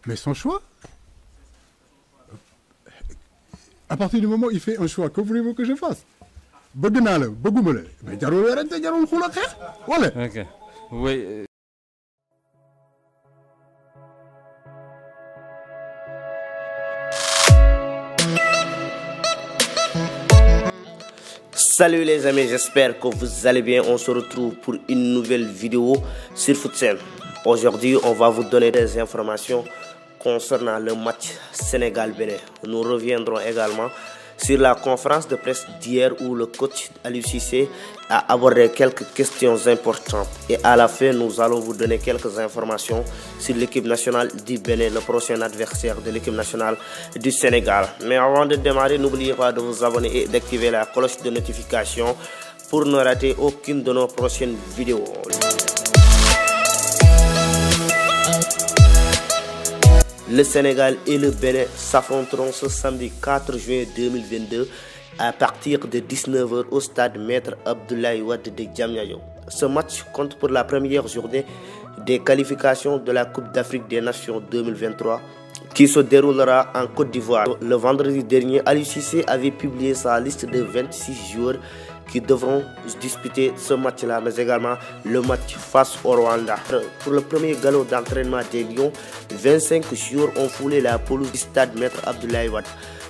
Mais son choix, à partir du moment où il fait un choix, que voulez-vous que je fasse? Bëgg naa la bëgguma la mais jarul werante jarul xul ak xeex wala. Ok. Oui. Salut les amis, j'espère que vous allez bien. On se retrouve pour une nouvelle vidéo sur FootSen. Aujourd'hui, on va vous donner des informations concernant le match Sénégal-Bénin. Nous reviendrons également sur la conférence de presse d'hier où le coach Aliou Cissé a abordé quelques questions importantes. Et à la fin, nous allons vous donner quelques informations sur l'équipe nationale du Bénin, le prochain adversaire de l'équipe nationale du Sénégal. Mais avant de démarrer, n'oubliez pas de vous abonner et d'activer la cloche de notification pour ne rater aucune de nos prochaines vidéos. Le Sénégal et le Bénin s'affronteront ce samedi 4 juin 2022 à partir de 19 h au stade Maître Abdoulaye Wade de Diamniadio. Ce match compte pour la première journée des qualifications de la Coupe d'Afrique des Nations 2023 qui se déroulera en Côte d'Ivoire. Le vendredi dernier, Aliou Cissé avait publié sa liste de 26 joueurs qui devront disputer ce match-là, mais également le match face au Rwanda. Pour le premier galop d'entraînement des Lions, 25 joueurs ont foulé la pelouse du stade Maître Abdoulaye Wade.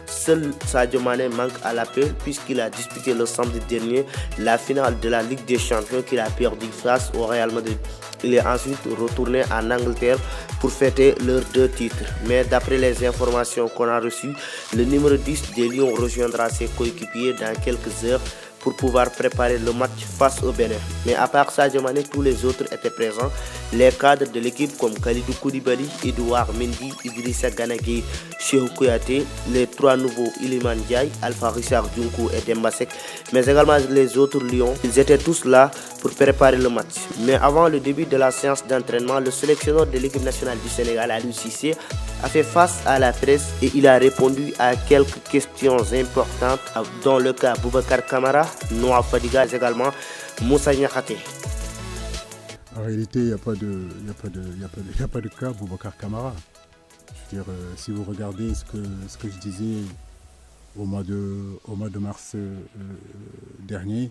Seul Sadio Mané manque à l'appel puisqu'il a disputé le samedi dernier la finale de la Ligue des Champions qu'il a perdu face au Real Madrid. Il est ensuite retourné en Angleterre pour fêter leurs 2 titres. Mais d'après les informations qu'on a reçues, le numéro 10 des Lions rejoindra ses coéquipiers dans quelques heures pour pouvoir préparer le match face au Bénin. Mais à part Sadio Mané, tous les autres étaient présents. Les cadres de l'équipe comme Kalidou Koulibaly, Edouard Mendy, Idrissa Gana Gueye, Cheikhou Kouyaté, les 3 nouveaux Iliman Ndiaye, Alpha Richard Diounkou et Demba Seck, mais également les autres Lions. Ils étaient tous là pour préparer le match. Mais avant le début de la séance d'entraînement, le sélectionneur de l'équipe nationale du Sénégal, Aliou Cissé, a fait face à la presse et il a répondu à quelques questions importantes, dont le cas Boubacar Kamara, Noah Fadiga et également Moussa Niakhaté. En réalité, il n'y a pas de cas Boubacar Kamara. Je veux dire, si vous regardez ce que je disais au mois de mars dernier,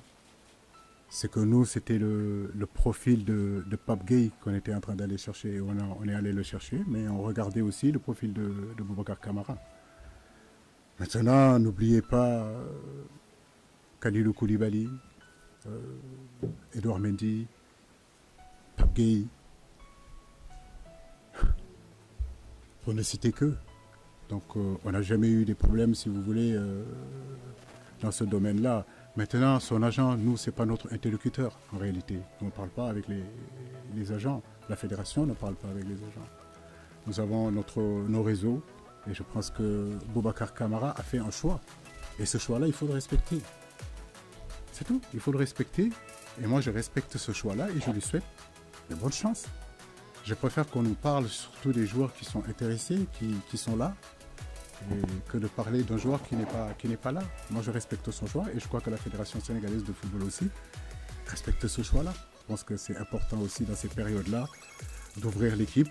c'est que nous, c'était le profil de Pape Gueye qu'on était en train d'aller chercher. On est allé le chercher, mais on regardait aussi le profil de Boubacar Kamara. Maintenant, n'oubliez pas Kalidou Koulibaly, Edouard Mendy, Pape Gueye, pour ne citer que. Donc on n'a jamais eu des problèmes, si vous voulez, dans ce domaine-là. Maintenant, son agent, nous, ce n'est pas notre interlocuteur, en réalité. On ne parle pas avec les agents. La fédération ne parle pas avec les agents. Nous avons nos réseaux, et je pense que Boubacar Kamara a fait un choix. Et ce choix-là, il faut le respecter. C'est tout, il faut le respecter. Et moi, je respecte ce choix-là et je lui souhaite de bonnes chances. Je préfère qu'on nous parle surtout des joueurs qui sont intéressés, qui sont là, que de parler d'un joueur qui n'est pas là. Moi, je respecte son choix et je crois que la Fédération sénégalaise de football aussi respecte ce choix-là. Je pense que c'est important aussi dans ces périodes-là d'ouvrir l'équipe.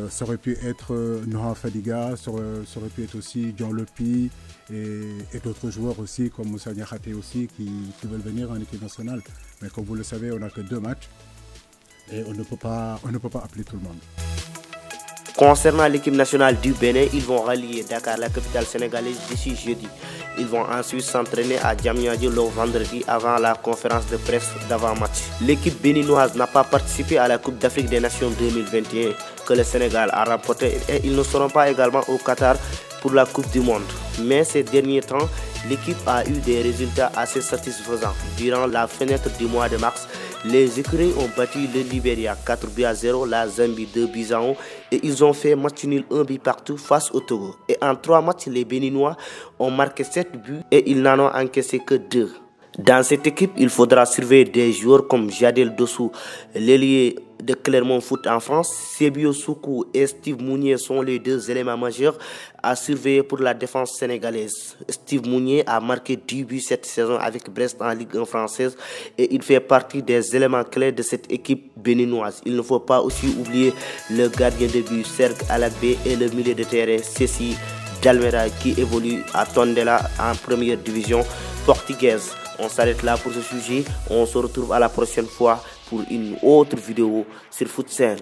Ça aurait pu être Noah Fadiga, ça aurait pu être aussi John Lepi et d'autres joueurs aussi comme Moussa Niakhaté aussi qui veulent venir en équipe nationale. Mais comme vous le savez, on n'a que 2 matchs et on ne peut pas appeler tout le monde. Concernant l'équipe nationale du Bénin, ils vont rallier Dakar, la capitale sénégalaise, d'ici jeudi. Ils vont ensuite s'entraîner à Diamniadio le vendredi avant la conférence de presse d'avant-match. L'équipe béninoise n'a pas participé à la Coupe d'Afrique des Nations 2021 que le Sénégal a remportée et ils ne seront pas également au Qatar pour la Coupe du Monde. Mais ces derniers temps, l'équipe a eu des résultats assez satisfaisants. Durant la fenêtre du mois de mars, les écuries ont battu le Libéria 4-0, la Zambie 2-1 et ils ont fait match nul 1 but partout face au Togo. Et en 3 matchs, les Béninois ont marqué 7 buts et ils n'en ont encaissé que 2. Dans cette équipe, il faudra surveiller des joueurs comme Jadel Dossou, l'ailier de Clermont Foot en France. Sebio Soukou et Steve Mounier sont les deux éléments majeurs à surveiller pour la défense sénégalaise. Steve Mounier a marqué 10 buts cette saison avec Brest en Ligue 1 française et il fait partie des éléments clés de cette équipe béninoise. Il ne faut pas aussi oublier le gardien de but Serge Alagbe et le milieu de terrain Ceci Dalmera qui évolue à Tondela en première division portugaise. On s'arrête là pour ce sujet. On se retrouve à la prochaine fois pour une autre vidéo sur Foot Sen.